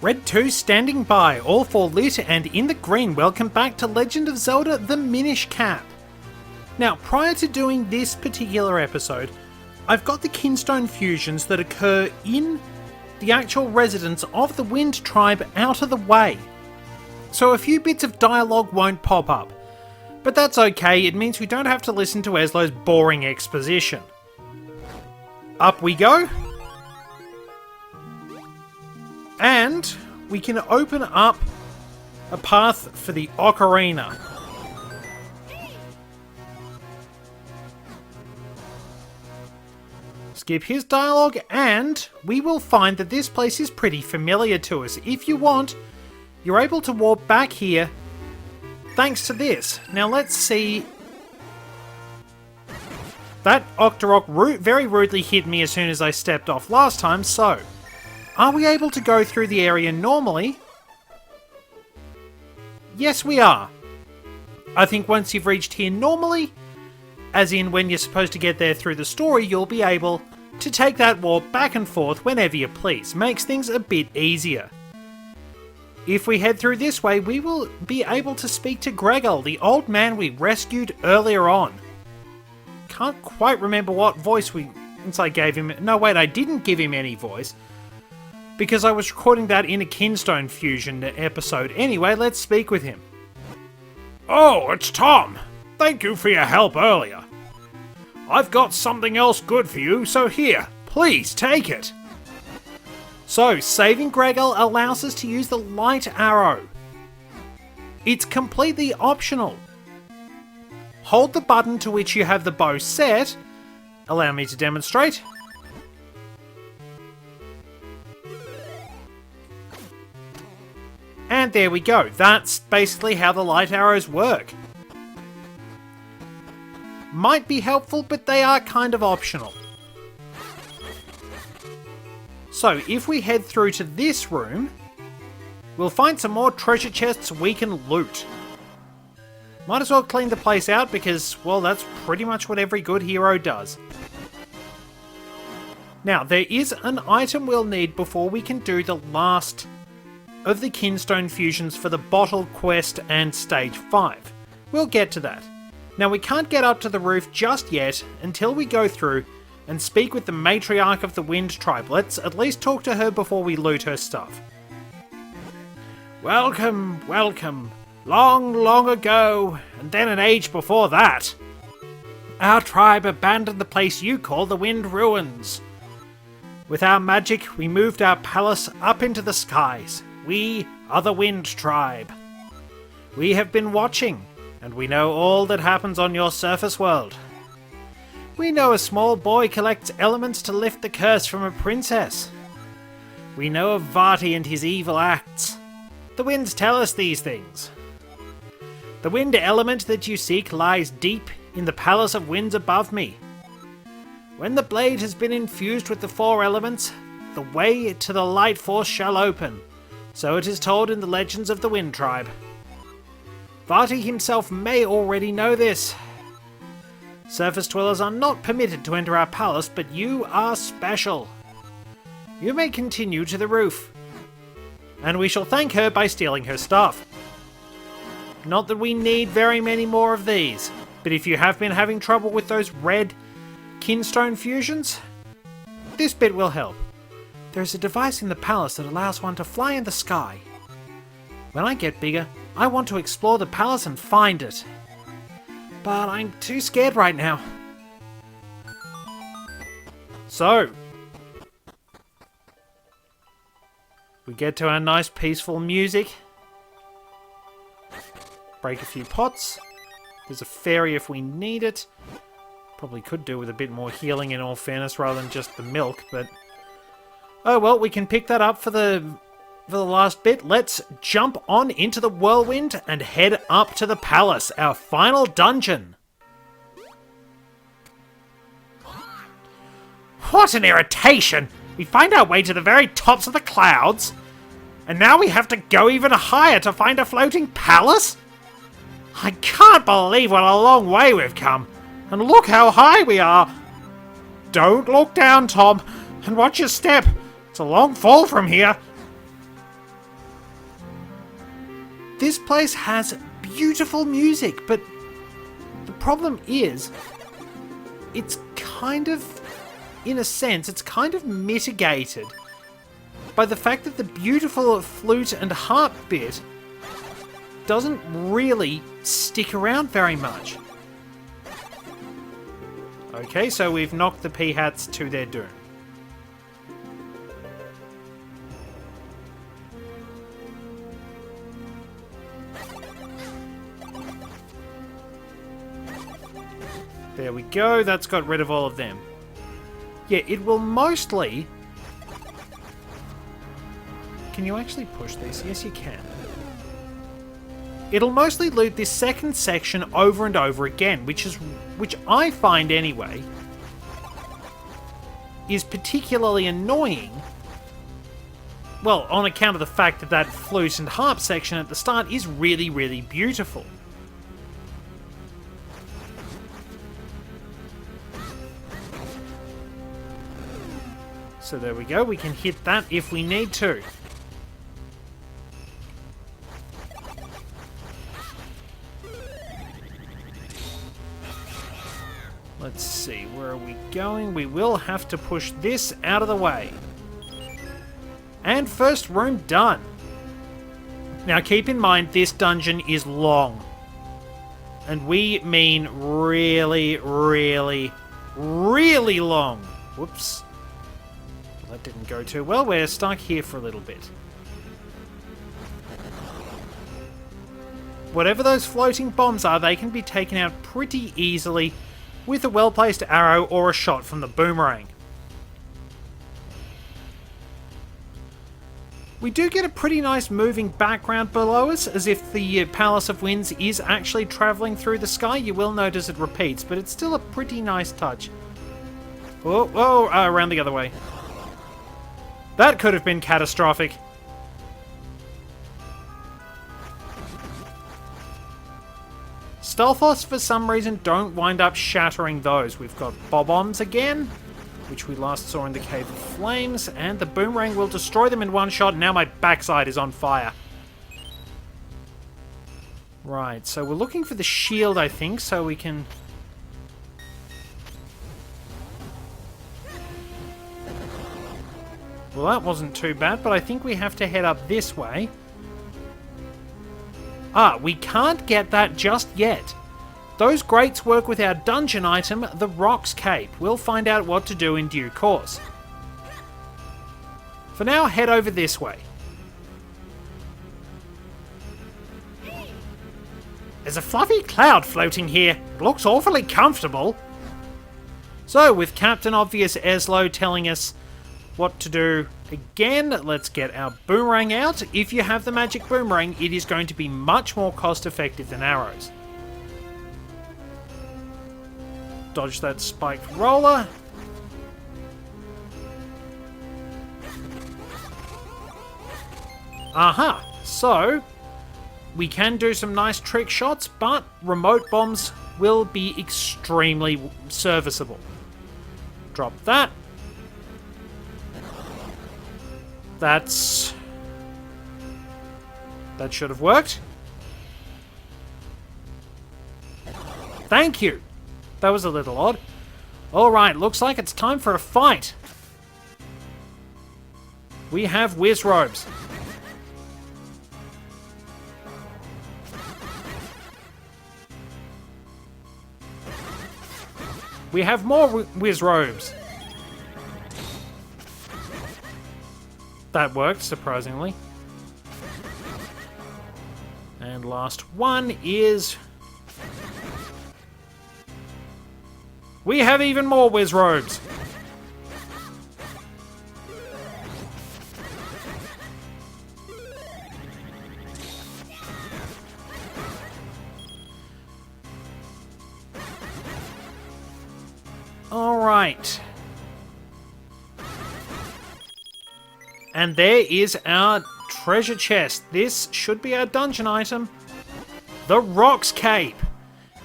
Red 2 standing by, all for lit and in the green. Welcome back to Legend of Zelda, the Minish Cap. Now, prior to doing this particular episode, I've got the kinstone fusions that occur in the actual residence of the Wind Tribe out of the way. So a few bits of dialogue won't pop up. But that's okay, it means we don't have to listen to Eslow's boring exposition. Up we go. And we can open up a path for the Ocarina. Skip his dialogue and we will find that this place is pretty familiar to us. If you want, you're able to warp back here thanks to this. Now let's see. That Octorok very rudely hit me as soon as I stepped off last time, so are we able to go through the area normally? Yes, we are. I think once you've reached here normally, as in when you're supposed to get there through the story, you'll be able to take that warp back and forth whenever you please. Makes things a bit easier. If we head through this way, we will be able to speak to Gregor, the old man we rescued earlier on. Can't quite remember what voice since I gave him. No, wait, I didn't give him any voice, because I was recording that in a Kinstone Fusion episode. Anyway, let's speak with him. Oh, it's Tom. Thank you for your help earlier. I've got something else good for you, so here, please take it. So, saving Gregor allows us to use the light arrow. It's completely optional. Hold the button to which you have the bow set. Allow me to demonstrate. And there we go. That's basically how the light arrows work. Might be helpful, but they are kind of optional. So, if we head through to this room, we'll find some more treasure chests we can loot. Might as well clean the place out because, well, that's pretty much what every good hero does. Now, there is an item we'll need before we can do the last of the Kinstone Fusions for the Bottle Quest and Stage 5. We'll get to that. Now, we can't get up to the roof just yet until we go through and speak with the matriarch of the Wind Tribe. Let's at least talk to her before we loot her stuff. Welcome, welcome. Long, long ago, and then an age before that, our tribe abandoned the place you call the Wind Ruins. With our magic, we moved our palace up into the skies. We are the Wind Tribe. We have been watching, and we know all that happens on your surface world. We know a small boy collects elements to lift the curse from a princess. We know of Vati and his evil acts. The winds tell us these things. The wind element that you seek lies deep in the palace of winds above me. When the blade has been infused with the four elements, the way to the light force shall open. So it is told in the legends of the Wind Tribe. Vati himself may already know this. Surface dwellers are not permitted to enter our palace, but you are special. You may continue to the roof, and we shall thank her by stealing her stuff. Not that we need very many more of these, but if you have been having trouble with those red kinstone fusions, this bit will help. There is a device in the palace that allows one to fly in the sky. When I get bigger, I want to explore the palace and find it. But I'm too scared right now. So, we get to our nice peaceful music. Break a few pots. There's a fairy if we need it. Probably could do with a bit more healing in all fairness rather than just the milk, but oh well, we can pick that up for the last bit. Let's jump on into the whirlwind and head up to the palace, our final dungeon. What an irritation! We find our way to the very tops of the clouds, and now we have to go even higher to find a floating palace? I can't believe what a long way we've come. And look how high we are. Don't look down, Tom, and watch your step. It's a long fall from here. This place has beautiful music, but the problem is, it's kind of, in a sense, it's kind of mitigated by the fact that the beautiful flute and harp bit doesn't really stick around very much. Okay, so we've knocked the Peahats to their doom. There we go, that's got rid of all of them. Yeah, it will mostly... Can you actually push this? Yes, you can. It'll mostly loot this second section over and over again, which I find anyway, is particularly annoying. Well, on account of the fact that that flute and harp section at the start is really, really beautiful. So there we go, we can hit that if we need to. Let's see, where are we going? We will have to push this out of the way. And first room done. Now keep in mind, this dungeon is long. And we mean really, really, really long. Whoops. Well, that didn't go too well. We're stuck here for a little bit. Whatever those floating bombs are, they can be taken out pretty easily with a well-placed arrow or a shot from the boomerang. We do get a pretty nice moving background below us, as if the Palace of Winds is actually travelling through the sky. You will notice it repeats, but it's still a pretty nice touch. Whoa, whoa, around the other way. That could have been catastrophic. Stealthos, for some reason, don't wind up shattering those. We've got Bob-ombs again, which we last saw in the Cave of Flames, and the boomerang will destroy them in one shot. Now my backside is on fire. Right, so we're looking for the shield, I think, so we can... Well, that wasn't too bad, but I think we have to head up this way. Ah, we can't get that just yet. Those grates work with our dungeon item, the Roc's Cape. We'll find out what to do in due course. For now, head over this way. There's a fluffy cloud floating here. It looks awfully comfortable. So, with Captain Obvious Eslo telling us what to do again, let's get our boomerang out. If you have the magic boomerang, it is going to be much more cost effective than arrows. Dodge that spiked roller. Aha! So, we can do some nice trick shots, but remote bombs will be extremely serviceable. Drop that. That should have worked. Thank you. That was a little odd. Alright, looks like it's time for a fight. We have whiz robes. We have more whiz robes. That worked, surprisingly. And last one is... We have even more whiz robes. All right. And there is our treasure chest. This should be our dungeon item. The Roc's Cape.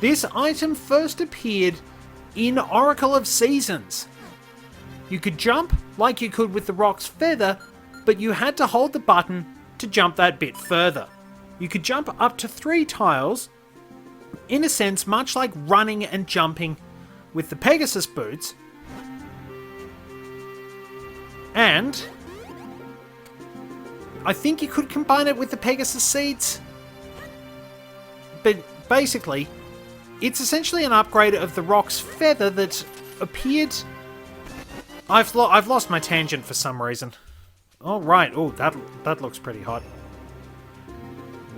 This item first appeared in Oracle of Seasons. You could jump like you could with the Roc's Feather, but you had to hold the button to jump that bit further. You could jump up to 3 tiles, in a sense much like running and jumping with the Pegasus boots. And I think you could combine it with the Pegasus seeds. But basically, it's essentially an upgrade of the rock's feather that appeared... I've lost my tangent for some reason. Oh, right. Oh, that looks pretty hot.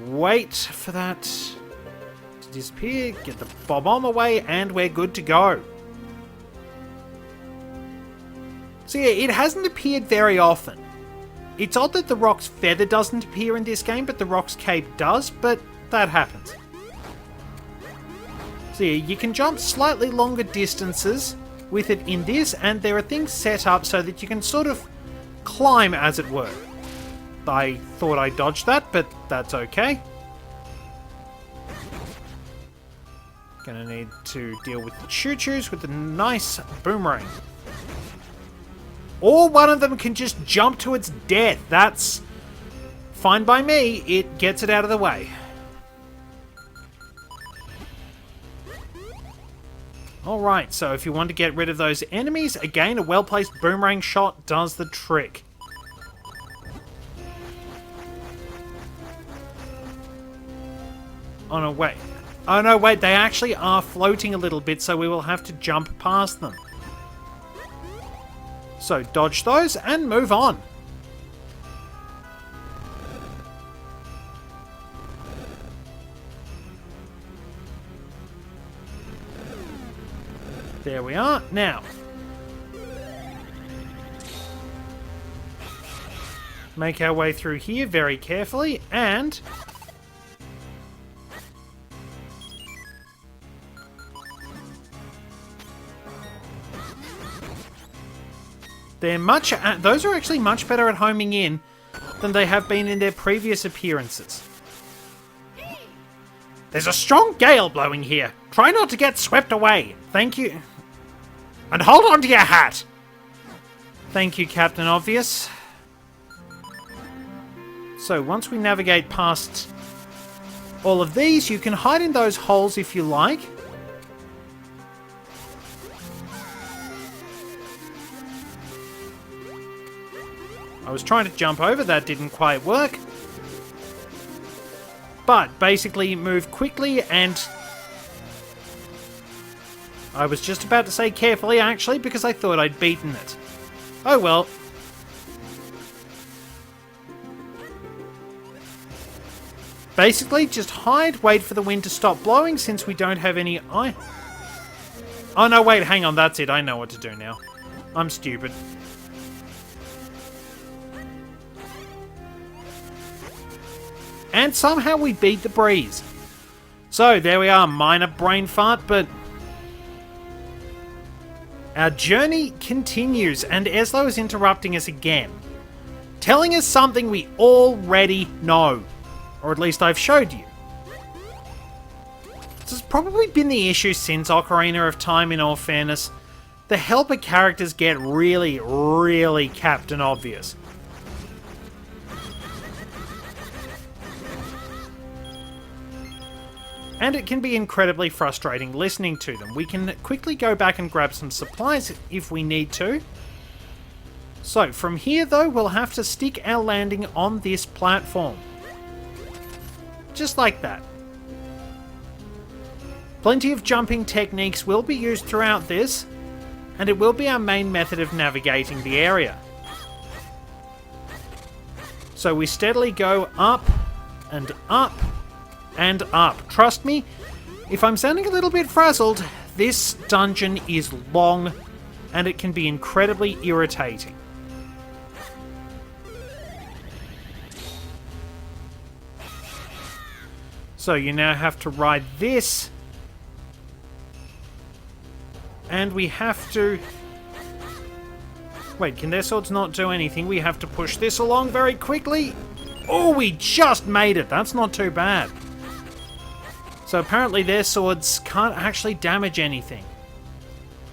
Wait for that to disappear. Get the bob-omb away, and we're good to go. So yeah, it hasn't appeared very often. It's odd that the rock's feather doesn't appear in this game, but the rock's cape does, but that happens. So yeah, you can jump slightly longer distances with it in this, and there are things set up so that you can sort of climb, as it were. I thought I dodged that, but that's okay. Gonna need to deal with the choo-choos with the nice boomerang. Or one of them can just jump to its death. That's fine by me. It gets it out of the way. Alright, so if you want to get rid of those enemies, again, a well-placed boomerang shot does the trick. Oh no, wait. Oh no, wait, they actually are floating a little bit, so we will have to jump past them. So dodge those and move on. There we are. Now, make our way through here very carefully, and those are actually much better at homing in than they have been in their previous appearances. There's a strong gale blowing here. Try not to get swept away. Thank you. And hold on to your hat. Thank you, Captain Obvious. So once we navigate past all of these, you can hide in those holes if you like. I was trying to jump over, that didn't quite work. But basically move quickly and... I was just about to say carefully actually, because I thought I'd beaten it. Oh well. Basically, just hide, wait for the wind to stop blowing since we don't have any... Oh no, wait, hang on, that's it. I know what to do now. I'm stupid. And somehow we beat the breeze. So, there we are, minor brain fart, but... Our journey continues, and Eslo is interrupting us again. Telling us something we already know. Or at least I've showed you. This has probably been the issue since Ocarina of Time, in all fairness. The helper characters get really, really Captain Obvious. And it can be incredibly frustrating listening to them. We can quickly go back and grab some supplies if we need to. So, from here though, we'll have to stick our landing on this platform. Just like that. Plenty of jumping techniques will be used throughout this, and it will be our main method of navigating the area. So we steadily go up, and up, and up. Trust me, if I'm sounding a little bit frazzled, this dungeon is long and it can be incredibly irritating. So you now have to ride this, and we have to... Wait, can their swords not do anything? We have to push this along very quickly. Oh, we just made it. That's not too bad. So apparently their swords can't actually damage anything.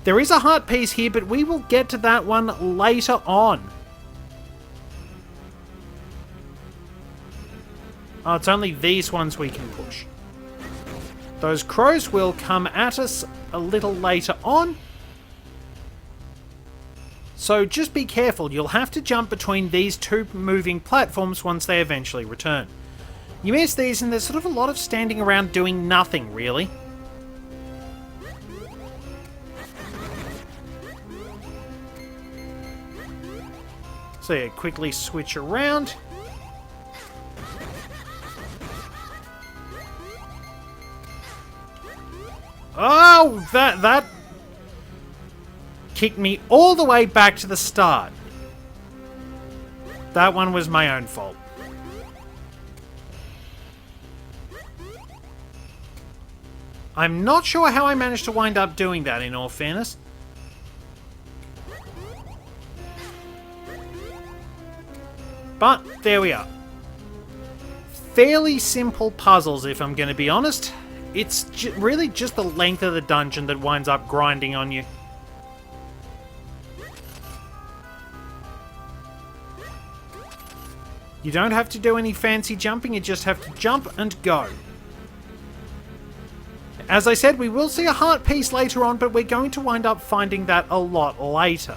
There is a heart piece here, but we will get to that one later on. Oh, it's only these ones we can push. Those crows will come at us a little later on. So just be careful. You'll have to jump between these two moving platforms once they eventually return. You miss these and there's sort of a lot of standing around doing nothing, really. So yeah, quickly switch around. Oh, that kicked me all the way back to the start. That one was my own fault. I'm not sure how I managed to wind up doing that, in all fairness. But there we are. Fairly simple puzzles, if I'm going to be honest. It's really just the length of the dungeon that winds up grinding on you. You don't have to do any fancy jumping, you just have to jump and go. As I said, we will see a heart piece later on, but we're going to wind up finding that a lot later.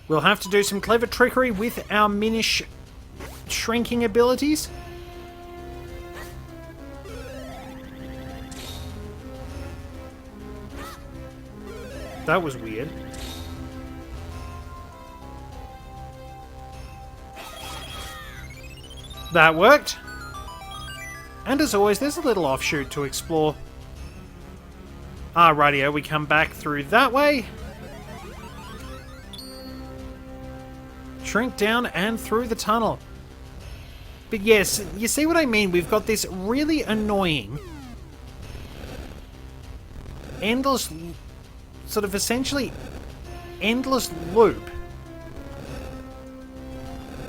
We'll have to do some clever trickery with our Minish shrinking abilities. That was weird. That worked. And as always, there's a little offshoot to explore. Ah, rightio, we come back through that way. Shrink down and through the tunnel. But yes, you see what I mean? We've got this really annoying, endless, sort of essentially endless loop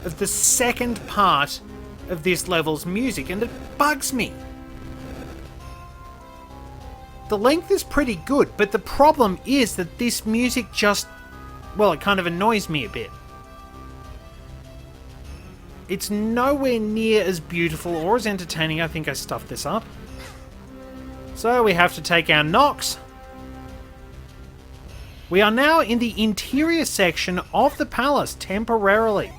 of the second part of this level's music, and it bugs me. The length is pretty good, but the problem is that this music just, well, it kind of annoys me a bit. It's nowhere near as beautiful or as entertaining. I think I stuffed this up. So we have to take our knocks. We are now in the interior section of the palace, temporarily.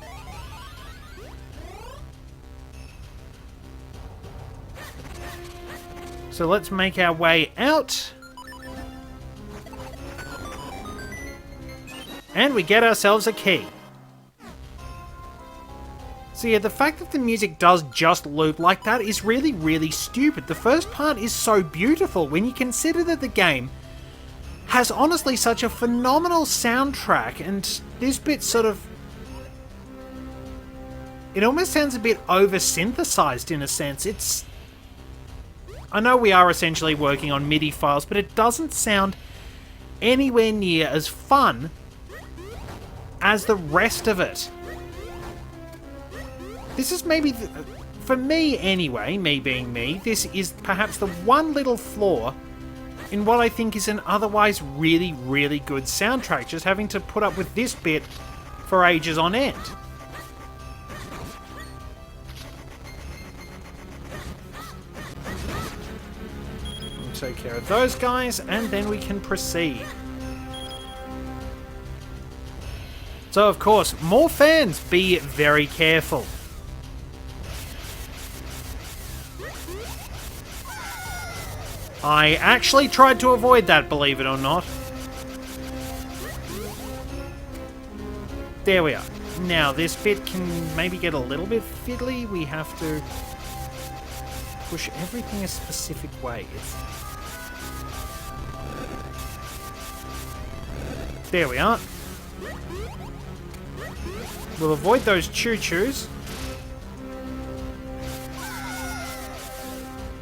So let's make our way out. And we get ourselves a key. So yeah, the fact that the music does just loop like that is really, really stupid. The first part is so beautiful when you consider that the game has honestly such a phenomenal soundtrack, and this bit sort of... it almost sounds a bit over-synthesized in a sense. It's... I know we are essentially working on MIDI files, but it doesn't sound anywhere near as fun as the rest of it. This is maybe, for me anyway, me being me, this is perhaps the one little flaw in what I think is an otherwise really, really good soundtrack, just having to put up with this bit for ages on end. We'll take care of those guys, and then we can proceed. So, of course, more fans, be very careful. I actually tried to avoid that, believe it or not. There we are. Now, this bit can maybe get a little bit fiddly. We have to push everything a specific way. There we are. We'll avoid those choo-choos.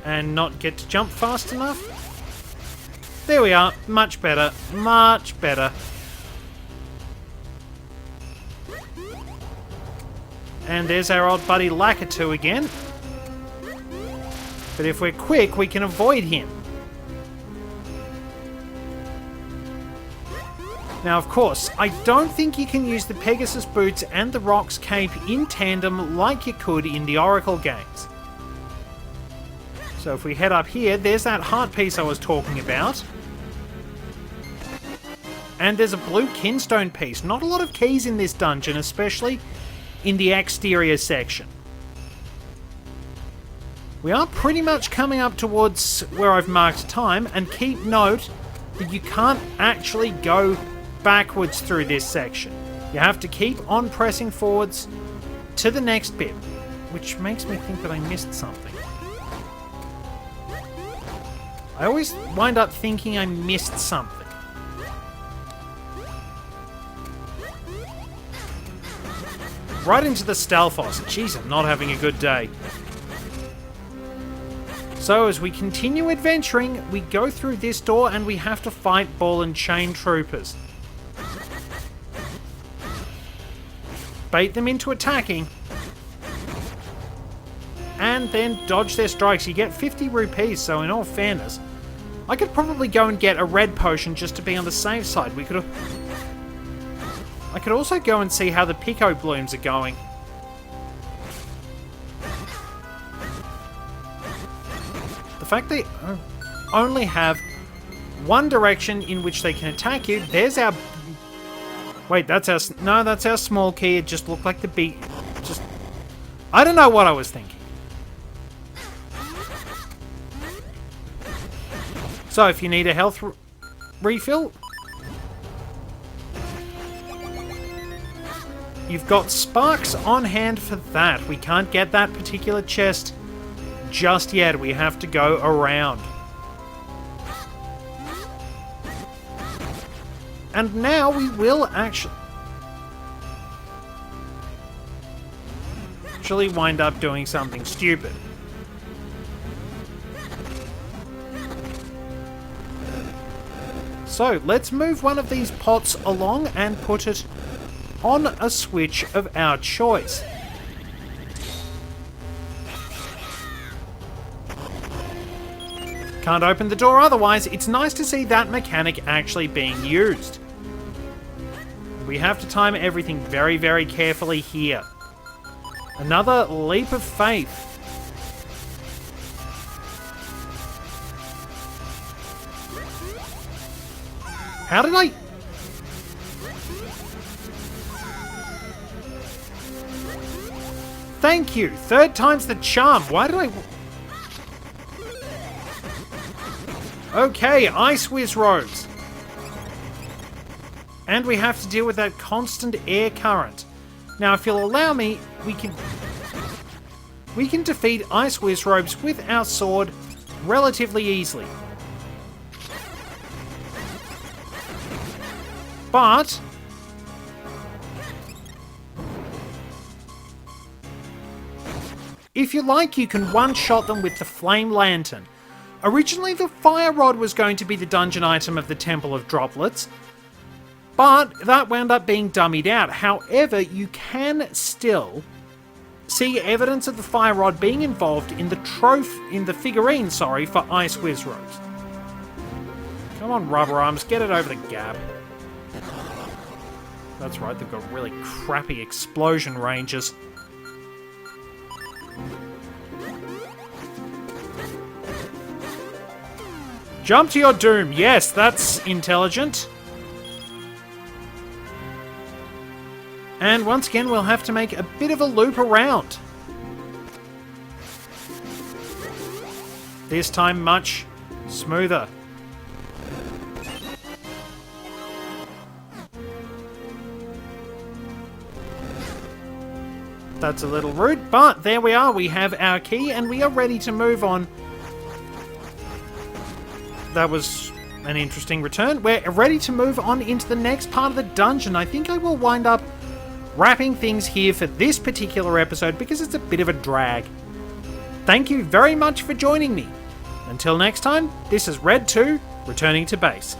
And not get to jump fast enough. There we are. Much better. Much better. And there's our old buddy Lakitu again. But if we're quick, we can avoid him. Now, of course, I don't think you can use the Pegasus boots and the Roc's cape in tandem like you could in the Oracle games. So if we head up here, there's that heart piece I was talking about. And there's a blue kinstone piece. Not a lot of keys in this dungeon, especially in the exterior section. We are pretty much coming up towards where I've marked time, and keep note that you can't actually go backwards through this section. You have to keep on pressing forwards to the next bit, which makes me think that I missed something. I always wind up thinking I missed something. Right into the Stalfos. Jeez, I'm not having a good day. So as we continue adventuring, we go through this door and we have to fight ball and chain troopers. Bait them into attacking. And then dodge their strikes. You get 50 rupees, so in all fairness, I could probably go and get a red potion just to be on the safe side. I could also go and see how the Pico blooms are going. The fact they only have one direction in which they can attack you. There's our... Wait, that's our... No, that's our small key. It just looked like the beat. Just... I don't know what I was thinking. So, if you need a health refill... You've got sparks on hand for that. We can't get that particular chest just yet. We have to go around. And now we will actually wind up doing something stupid. So let's move one of these pots along and put it on a switch of our choice. Can't open the door otherwise. It's nice to see that mechanic actually being used. We have to time everything very, very carefully here. Another leap of faith. How did I... Thank you! Third time's the charm. Why did I... Okay, Ice Whiz Robes. And we have to deal with that constant air current. Now, if you'll allow me, we can defeat Ice Whiz Robes with our sword relatively easily. But... if you like, you can one-shot them with the Flame Lantern. Originally, the Fire Rod was going to be the dungeon item of the Temple of Droplets, but that wound up being dummied out. However, you can still see evidence of the Fire Rod being involved in the figurine, for Ice Whiz Robes. Come on, Rubber Arms, get it over the gap. That's right, they've got really crappy explosion ranges. Jump to your doom. Yes, that's intelligent. And once again, we'll have to make a bit of a loop around. This time, much smoother. That's a little rude, but there we are. We have our key, and we are ready to move on. That was an interesting return. We're ready to move on into the next part of the dungeon. I think I will wind up wrapping things here for this particular episode because it's a bit of a drag. Thank you very much for joining me. Until next time, this is Red 2, returning to base.